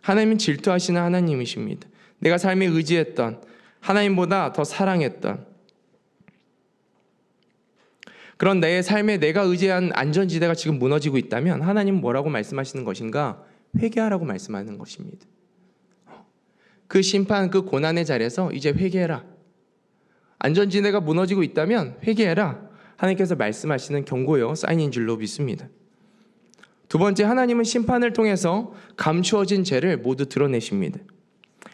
하나님은 질투하시는 하나님이십니다. 내가 삶에 의지했던, 하나님보다 더 사랑했던 그런 내 삶에 내가 의지한 안전지대가 지금 무너지고 있다면 하나님은 뭐라고 말씀하시는 것인가? 회개하라고 말씀하는 것입니다. 그 심판, 그 고난의 자리에서 이제 회개해라. 안전지대가 무너지고 있다면 회개해라. 하나님께서 말씀하시는 경고요, 사인인 줄로 믿습니다. 두 번째, 하나님은 심판을 통해서 감추어진 죄를 모두 드러내십니다.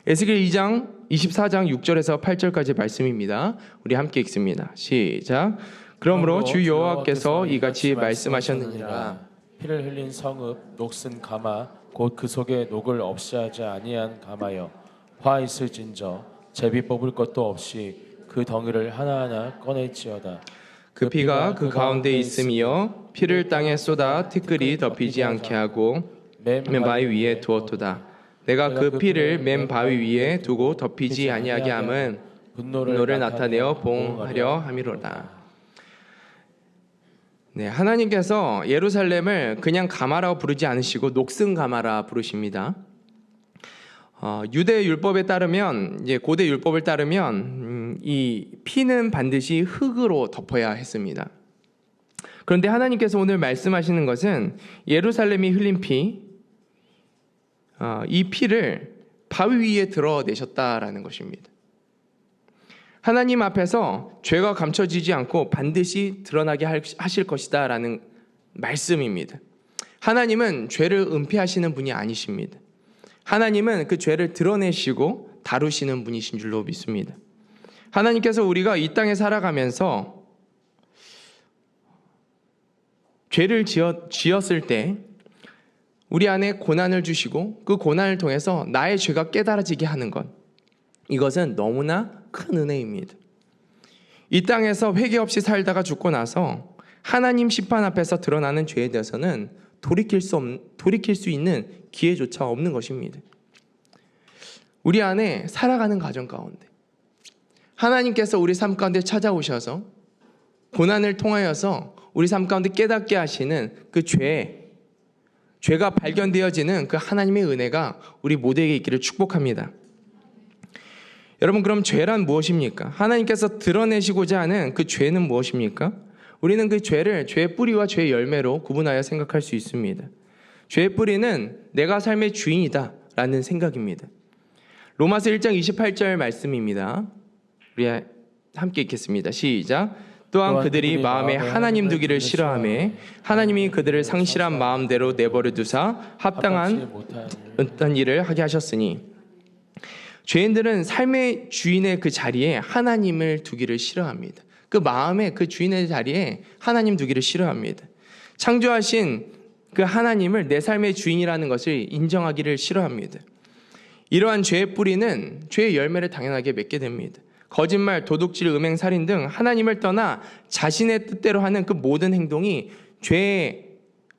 에스겔 2장 24장 6절에서 8절까지 말씀입니다. 우리 함께 읽습니다. 시작. 그러므로 주 여호와께서 이같이 말씀하셨느니라. 피를 흘린 성읍 녹슨 가마 곧 그 속에 녹을 없이 하지 아니한 가마여, 화 있을진저 제비 뽑을 것도 없이 그 덩이를 하나하나 꺼낼지어다. 그 피가 그 가운데 있음이여 피를 땅에 쏟아 티끌이 덮이지 않게 하고 맨 바위 위에 두었도다. 내가 그 피를 맨 바위 위에 두고 덮이지 아니하게 함은 분노를 나타내어 보응하려 함이로다. 네, 하나님께서 예루살렘을 그냥 가마라고 부르지 않으시고 녹슨 가마라 부르십니다. 유대 율법에 따르면, 이제 고대 율법을 따르면 이 피는 반드시 흙으로 덮어야 했습니다. 그런데 하나님께서 오늘 말씀하시는 것은 예루살렘이 흘린 피, 이 피를 바위 위에 드러내셨다라는 것입니다. 하나님 앞에서 죄가 감춰지지 않고 반드시 드러나게 하실 것이다 라는 말씀입니다. 하나님은 죄를 은폐하시는 분이 아니십니다. 하나님은 그 죄를 드러내시고 다루시는 분이신 줄로 믿습니다. 하나님께서 우리가 이 땅에 살아가면서 죄를 지었을 때 우리 안에 고난을 주시고 그 고난을 통해서 나의 죄가 깨달아지게 하는 것, 이것은 너무나 큰 은혜입니다. 이 땅에서 회개 없이 살다가 죽고 나서 하나님 심판 앞에서 드러나는 죄에 대해서는 돌이킬 수 있는 기회조차 없는 것입니다. 우리 안에 살아가는 과정 가운데 하나님께서 우리 삶 가운데 찾아오셔서 고난을 통하여서 우리 삶 가운데 깨닫게 하시는 그 죄가 발견되어지는 그 하나님의 은혜가 우리 모두에게 있기를 축복합니다. 여러분, 그럼 죄란 무엇입니까? 하나님께서 드러내시고자 하는 그 죄는 무엇입니까? 우리는 그 죄를 죄의 뿌리와 죄의 열매로 구분하여 생각할 수 있습니다. 죄의 뿌리는 내가 삶의 주인이다 라는 생각입니다. 로마서 1장 28절 말씀입니다. 우리 함께 읽겠습니다. 시작. 또한 그들이 마음에 하나님 두기를 싫어하며 하나님이 그들을 상실한 마음대로 내버려 두사 합당한 어떤 일을 하게 하셨으니, 죄인들은 삶의 주인의 그 자리에 하나님을 두기를 싫어합니다. 그 마음의 그 주인의 자리에 하나님 두기를 싫어합니다. 창조하신 그 하나님을 내 삶의 주인이라는 것을 인정하기를 싫어합니다. 이러한 죄의 뿌리는 죄의 열매를 당연하게 맺게 됩니다. 거짓말, 도둑질, 음행, 살인 등 하나님을 떠나 자신의 뜻대로 하는 그 모든 행동이 죄의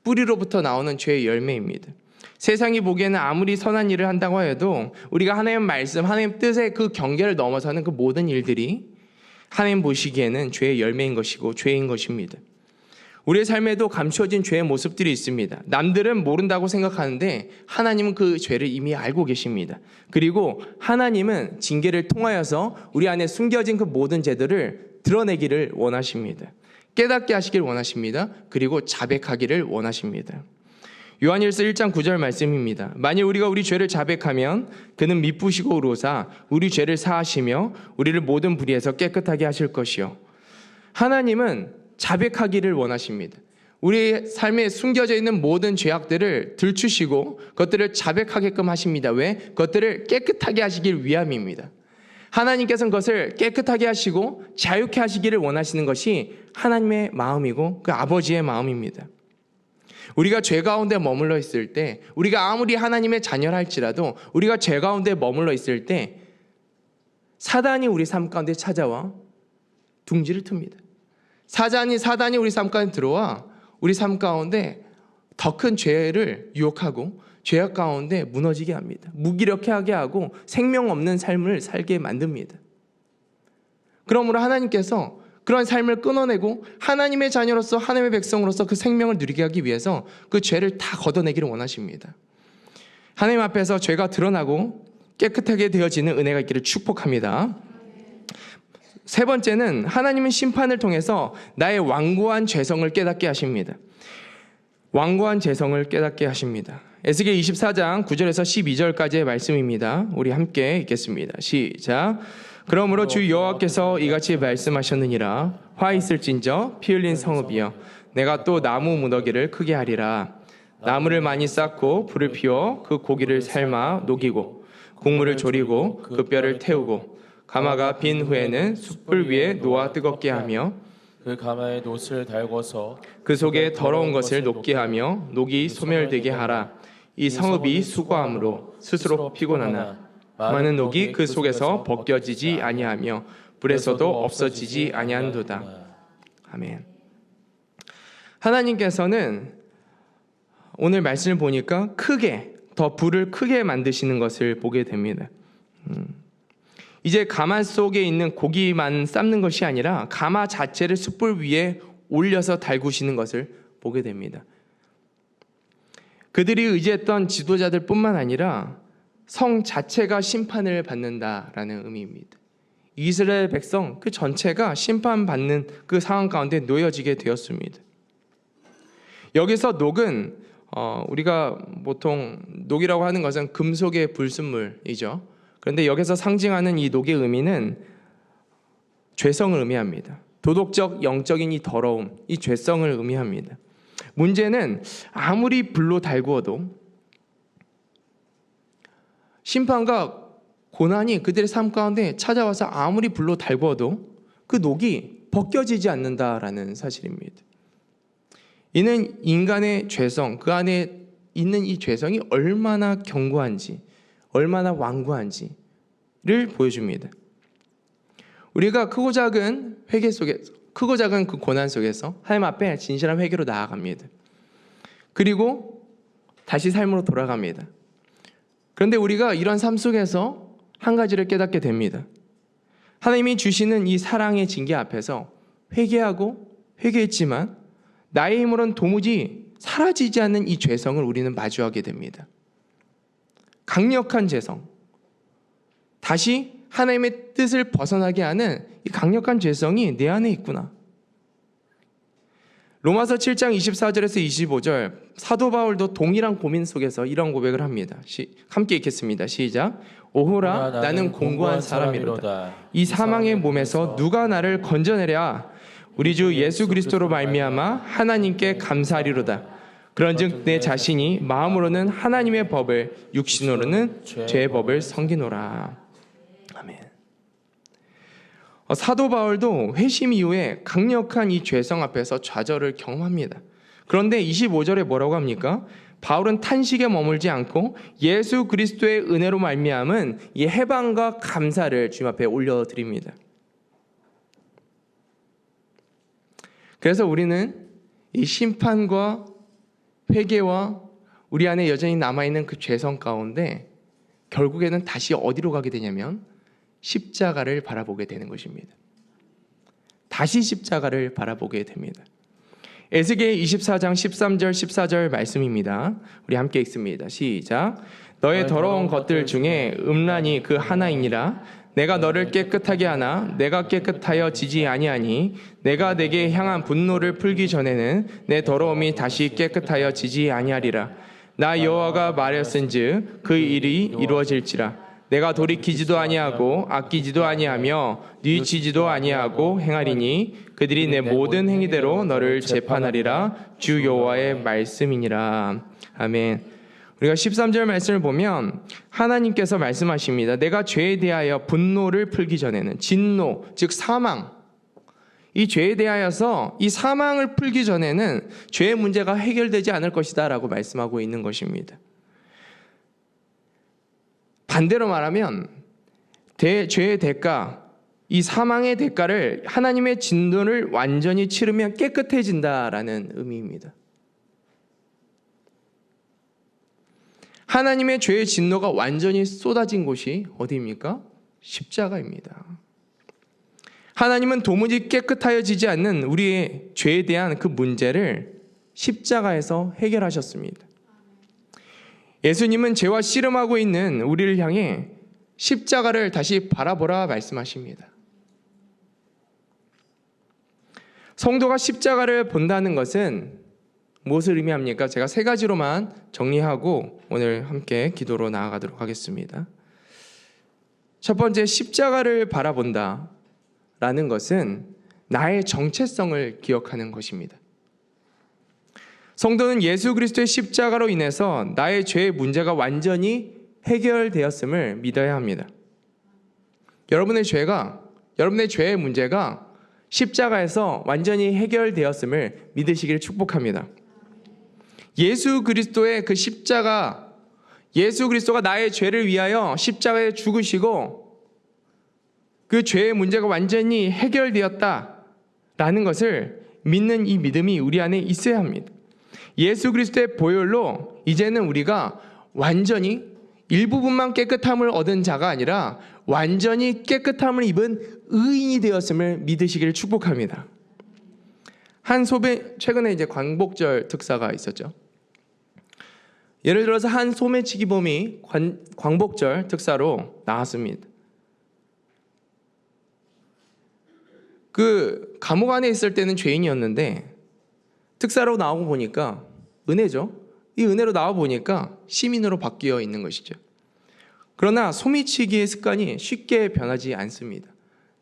뿌리로부터 나오는 죄의 열매입니다. 세상이 보기에는 아무리 선한 일을 한다고 해도 우리가 하나님 말씀, 하나님 뜻의 그 경계를 넘어서는 그 모든 일들이 하나님 보시기에는 죄의 열매인 것이고 죄인 것입니다. 우리의 삶에도 감추어진 죄의 모습들이 있습니다. 남들은 모른다고 생각하는데 하나님은 그 죄를 이미 알고 계십니다. 그리고 하나님은 징계를 통하여서 우리 안에 숨겨진 그 모든 죄들을 드러내기를 원하십니다. 깨닫게 하시길 원하십니다. 그리고 자백하기를 원하십니다. 요한일서 1장 9절 말씀입니다. 만일 우리가 우리 죄를 자백하면 그는 미쁘시고 의로사 우리 죄를 사하시며 우리를 모든 불의에서 깨끗하게 하실 것이요. 하나님은 자백하기를 원하십니다. 우리의 삶에 숨겨져 있는 모든 죄악들을 들추시고 그것들을 자백하게끔 하십니다. 왜? 그것들을 깨끗하게 하시길 위함입니다. 하나님께서는 그것을 깨끗하게 하시고 자유케 하시기를 원하시는 것이 하나님의 마음이고 그 아버지의 마음입니다. 우리가 죄 가운데 머물러 있을 때, 우리가 아무리 하나님의 자녀라 할지라도 우리가 죄 가운데 머물러 있을 때 사단이 우리 삶 가운데 찾아와 둥지를 틉니다. 사단이 우리 삶 가운데 들어와 우리 삶 가운데 더 큰 죄를 유혹하고 죄악 가운데 무너지게 합니다. 무기력하게 하고 생명 없는 삶을 살게 만듭니다. 그러므로 하나님께서 그런 삶을 끊어내고 하나님의 자녀로서 하나님의 백성으로서 그 생명을 누리게 하기 위해서 그 죄를 다 걷어내기를 원하십니다. 하나님 앞에서 죄가 드러나고 깨끗하게 되어지는 은혜가 있기를 축복합니다. 세 번째는 하나님은 심판을 통해서 나의 완고한 죄성을 깨닫게 하십니다. 완고한 죄성을 깨닫게 하십니다. 에스겔 24장 9절에서 12절까지의 말씀입니다. 우리 함께 읽겠습니다. 시작. 그러므로 주 여호와께서 이같이 말씀하셨느니라. 화 있을진저 피 흘린 성읍이여 내가 또 나무 무더기를 크게 하리라. 나무를 많이 쌓고 불을 피워 그 고기를 삶아 녹이고 국물을 졸이고 그 뼈를 태우고 가마가 빈 후에는 숯불 위에 놓아 뜨겁게 하며 그 가마에 놋을 달궈서 그 속에 더러운 것을 녹게 하며 녹이 소멸되게 하라. 이 성읍이 수고함으로 스스로 피곤하나 많은 녹이 그 속에서 벗겨지지 아니하며 불에서도 없어지지 아니한도다. 아멘. 하나님께서는 오늘 말씀을 보니까 더 불을 크게 만드시는 것을 보게 됩니다. 이제 가마 속에 있는 고기만 삶는 것이 아니라 가마 자체를 숯불 위에 올려서 달구시는 것을 보게 됩니다. 그들이 의지했던 지도자들 뿐만 아니라 성 자체가 심판을 받는다라는 의미입니다. 이스라엘 백성 그 전체가 심판받는 그 상황 가운데 놓여지게 되었습니다. 여기서 녹은 우리가 보통 녹이라고 하는 것은 금속의 불순물이죠. 그런데 여기서 상징하는 이 녹의 의미는 죄성을 의미합니다. 도덕적, 영적인 이 더러움, 이 죄성을 의미합니다. 문제는 아무리 불로 달구어도 심판과 고난이 그들의 삶 가운데 찾아와서 아무리 불로 달구어도 그 녹이 벗겨지지 않는다라는 사실입니다. 이는 인간의 죄성, 그 안에 있는 이 죄성이 얼마나 견고한지, 얼마나 완고한지를 보여줍니다. 우리가 크고 작은 회개 속에서, 크고 작은 그 고난 속에서 하나님 앞에 진실한 회개로 나아갑니다. 그리고 다시 삶으로 돌아갑니다. 그런데 우리가 이런 삶 속에서 한 가지를 깨닫게 됩니다. 하나님이 주시는 이 사랑의 징계 앞에서 회개했지만 나의 힘으로는 도무지 사라지지 않는 이 죄성을 우리는 마주하게 됩니다. 강력한 죄성, 다시 하나님의 뜻을 벗어나게 하는 이 강력한 죄성이 내 안에 있구나. 로마서 7장 24절에서 25절, 사도 바울도 동일한 고민 속에서 이런 고백을 합니다. 함께 읽겠습니다. 시작. 오호라 나는 공고한 사람이로다. 이 사망의 몸에서 누가 나를 건져내랴. 우리 주 예수 그리스도로 말미암아 하나님께 감사하리로다. 그런즉 내 자신이 마음으로는 하나님의 법을, 육신으로는 죄의 법을 섬기노라. 아멘. 사도 바울도 회심 이후에 강력한 이 죄성 앞에서 좌절을 경험합니다. 그런데 25절에 뭐라고 합니까? 바울은 탄식에 머물지 않고 예수 그리스도의 은혜로 말미암은 이 해방과 감사를 주님 앞에 올려드립니다. 그래서 우리는 이 심판과 회개와 우리 안에 여전히 남아있는 그 죄성 가운데 결국에는 다시 어디로 가게 되냐면 십자가를 바라보게 되는 것입니다. 다시 십자가를 바라보게 됩니다. 에스겔 24장 13절 14절 말씀입니다. 우리 함께 읽습니다. 시작. 너의 더러운 것들 중에 음란이 그 하나이니라. 내가 너를 깨끗하게 하나 내가 깨끗하여 지지 아니하니 내가 내게 향한 분노를 풀기 전에는 내 더러움이 다시 깨끗하여 지지 아니하리라. 나 여호와가 말했은즉 그 일이 이루어질지라. 내가 돌이키지도 아니하고 아끼지도 아니하며 뉘우치지도 아니하고 행하리니 그들이 내 모든 행위대로 너를 재판하리라. 주 여호와의 말씀이니라. 아멘. 우리가 13절 말씀을 보면 하나님께서 말씀하십니다. 내가 죄에 대하여 분노를 풀기 전에는, 진노 즉 사망, 이 죄에 대하여서 이 사망을 풀기 전에는 죄의 문제가 해결되지 않을 것이다 라고 말씀하고 있는 것입니다. 반대로 말하면 죄의 대가, 이 사망의 대가를 하나님의 진노를 완전히 치르면 깨끗해진다라는 의미입니다. 하나님의 죄의 진노가 완전히 쏟아진 곳이 어디입니까? 십자가입니다. 하나님은 도무지 깨끗하여지지 않는 우리의 죄에 대한 그 문제를 십자가에서 해결하셨습니다. 예수님은 죄와 씨름하고 있는 우리를 향해 십자가를 다시 바라보라 말씀하십니다. 성도가 십자가를 본다는 것은 무엇을 의미합니까? 제가 3가지로만 정리하고 오늘 함께 기도로 나아가도록 하겠습니다. 첫 번째, 십자가를 바라본다 라는 것은 나의 정체성을 기억하는 것입니다. 성도는 예수 그리스도의 십자가로 인해서 나의 죄의 문제가 완전히 해결되었음을 믿어야 합니다. 여러분의 죄의 문제가 십자가에서 완전히 해결되었음을 믿으시기를 축복합니다. 예수 그리스도의 그 십자가, 예수 그리스도가 나의 죄를 위하여 십자가에 죽으시고 그 죄의 문제가 완전히 해결되었다라는 것을 믿는 이 믿음이 우리 안에 있어야 합니다. 예수 그리스도의 보혈로 이제는 우리가 완전히 일부분만 깨끗함을 얻은 자가 아니라 완전히 깨끗함을 입은 의인이 되었음을 믿으시기를 축복합니다. 최근에 이제 광복절 특사가 있었죠. 예를 들어서 한 소매치기범이 광복절 특사로 나왔습니다. 그 감옥 안에 있을 때는 죄인이었는데 특사로 나오고 보니까 은혜죠. 이 은혜로 나와 보니까 시민으로 바뀌어 있는 것이죠. 그러나 소매치기의 습관이 쉽게 변하지 않습니다.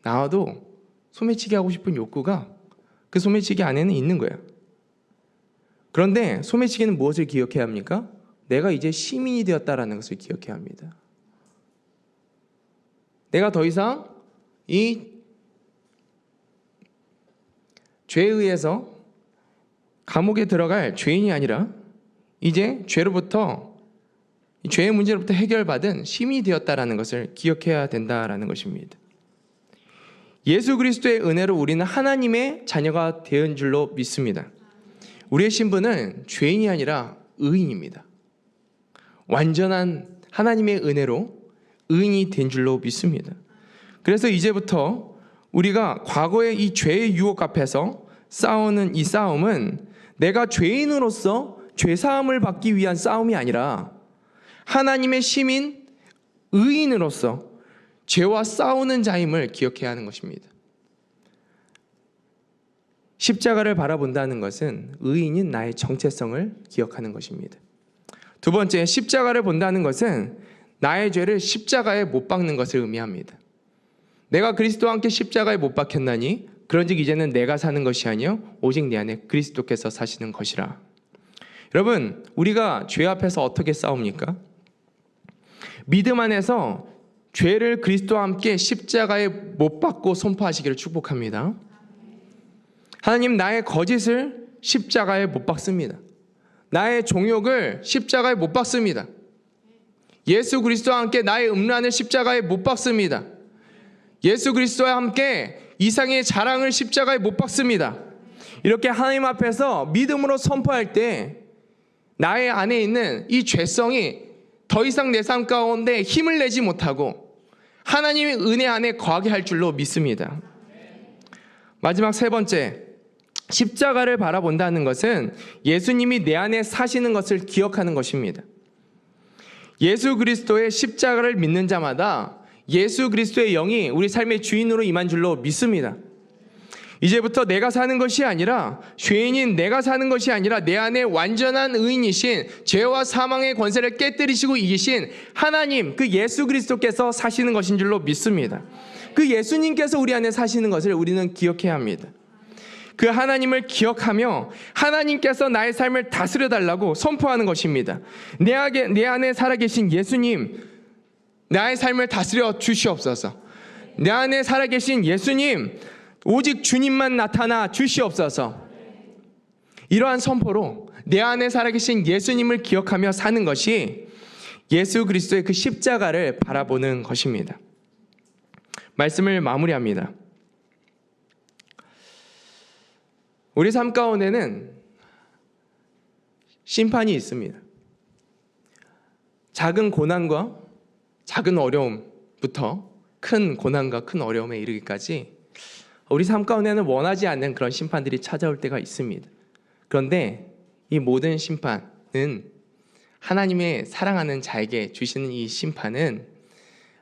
나와도 소매치기 하고 싶은 욕구가 그 소매치기 안에는 있는 거예요. 그런데 소매치기는 무엇을 기억해야 합니까? 내가 이제 시민이 되었다라는 것을 기억해야 합니다. 내가 더 이상 이 죄에 의해서 감옥에 들어갈 죄인이 아니라 이제 죄의 문제로부터 해결받은 시민이 되었다라는 것을 기억해야 된다라는 것입니다. 예수 그리스도의 은혜로 우리는 하나님의 자녀가 된 줄로 믿습니다. 우리의 신분은 죄인이 아니라 의인입니다. 완전한 하나님의 은혜로 의인이 된 줄로 믿습니다. 그래서 이제부터 우리가 과거의 이 죄의 유혹 앞에서 싸우는 이 싸움은 내가 죄인으로서 죄사함을 받기 위한 싸움이 아니라 하나님의 시민, 의인으로서 죄와 싸우는 자임을 기억해야 하는 것입니다. 십자가를 바라본다는 것은 의인인 나의 정체성을 기억하는 것입니다. 두 번째, 십자가를 본다는 것은 나의 죄를 십자가에 못 박는 것을 의미합니다. 내가 그리스도와 함께 십자가에 못 박혔나니 그런즉 이제는 내가 사는 것이 아니요 오직 내 안에 그리스도께서 사시는 것이라. 여러분, 우리가 죄 앞에서 어떻게 싸웁니까? 믿음 안에서 죄를 그리스도와 함께 십자가에 못 박고 선포하시기를 축복합니다. 하나님, 나의 거짓을 십자가에 못 박습니다. 나의 종욕을 십자가에 못 박습니다. 예수 그리스도와 함께 나의 음란을 십자가에 못 박습니다. 예수 그리스도와 함께 이상의 자랑을 십자가에 못 박습니다. 이렇게 하나님 앞에서 믿음으로 선포할 때 나의 안에 있는 이 죄성이 더 이상 내 삶 가운데 힘을 내지 못하고 하나님의 은혜 안에 거하게 할 줄로 믿습니다. 마지막 세 번째, 십자가를 바라본다는 것은 예수님이 내 안에 사시는 것을 기억하는 것입니다. 예수 그리스도의 십자가를 믿는 자마다 예수 그리스도의 영이 우리 삶의 주인으로 임한 줄로 믿습니다. 이제부터 내가 사는 것이 아니라, 죄인인 내가 사는 것이 아니라 내 안에 완전한 의인이신, 죄와 사망의 권세를 깨뜨리시고 이기신 하나님, 그 예수 그리스도께서 사시는 것인 줄로 믿습니다. 그 예수님께서 우리 안에 사시는 것을 우리는 기억해야 합니다. 그 하나님을 기억하며 하나님께서 나의 삶을 다스려 달라고 선포하는 것입니다. 내 안에 살아계신 예수님, 나의 삶을 다스려 주시옵소서. 내 안에 살아계신 예수님, 오직 주님만 나타나 주시옵소서. 이러한 선포로 내 안에 살아계신 예수님을 기억하며 사는 것이 예수 그리스도의 그 십자가를 바라보는 것입니다. 말씀을 마무리합니다. 우리 삶 가운데는 심판이 있습니다. 작은 고난과 작은 어려움부터 큰 고난과 큰 어려움에 이르기까지 우리 삶 가운데는 원하지 않는 그런 심판들이 찾아올 때가 있습니다. 그런데 이 모든 심판은, 하나님의 사랑하는 자에게 주시는 이 심판은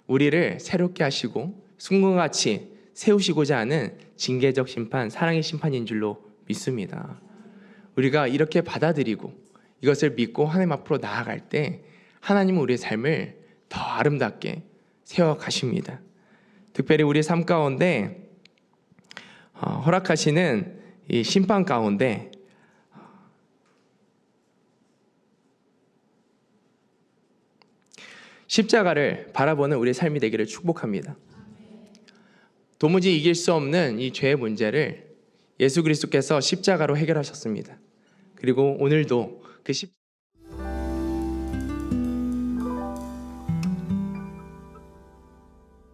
우리를 새롭게 하시고 순금같이 세우시고자 하는 징계적 심판, 사랑의 심판인 줄로 믿습니다. 우리가 이렇게 받아들이고 이것을 믿고 하나님 앞으로 나아갈 때 하나님은 우리의 삶을 더 아름답게 세워가십니다. 특별히 우리의 삶 가운데 허락하시는 이 심판 가운데 십자가를 바라보는 우리의 삶이 되기를 축복합니다. 도무지 이길 수 없는 이 죄의 문제를 예수 그리스도께서 십자가로 해결하셨습니다. 그리고 오늘도 그